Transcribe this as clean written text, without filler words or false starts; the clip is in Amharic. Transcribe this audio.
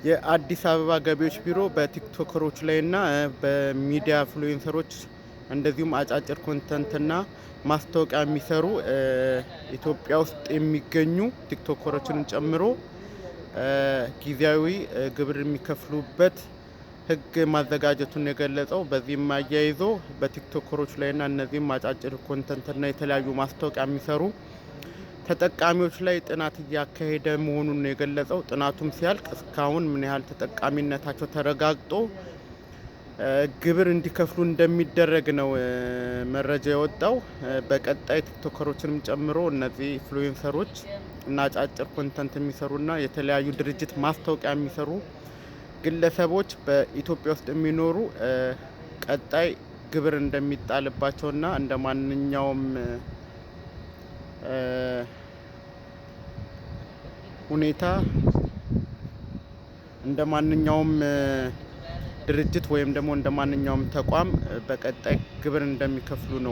የአዲስ አበባ ገቢዎች ቢሮ በቲክቶከሮች ላይና በሚዲያ ኢንፍሉዌንሰሮች እንደዚሁም አጫጭር ኮንተንትና ማስታወቂያ የሚሰሩ ኢትዮጵያ ውስጥ የሚገኙ ቲክቶከሮችን ጨምሮ ጊዜያዊ ግብር የሚከፍሉበት ሕግ ማዘጋጀቱን የገለጸው። በዚህም አያይዞ በቲክቶከሮች ላይና እነዚህም አጫጭር ኮንተንትና የተለያዩ ማስታወቂያ የሚሰሩ ተጠቃሚዎች ላይ ጥናት እያካሄደ መሆኑን የገለጸው። ጥናቱም ሲያልቅ እስካሁን ምን ያህል ተጠቃሚነታቸው ተረጋግጦ ግብር እንዲከፍሉ እንደሚደረግ ነው መረጃ የወጣው። በቀጣይ ቲክቶከሮችንም ጨምሮ እነዚህ ኢንፍሉዌንሰሮች እና አጫጭር ኮንተንት የሚሰሩና የተለያዩ ድርጅት ማስታወቂያ የሚሰሩ ግለሰቦች በኢትዮጵያ ውስጥ የሚኖሩ ቀጣይ ግብር እንደሚጣልባቸውና እንደ ማንኛውም ሁኔታ እንደ ማንኛውም ድርጅት ወይም ደግሞ እንደ ማንኛውም ተቋም በቀጣይ ግብር እንደሚከፍሉ ነው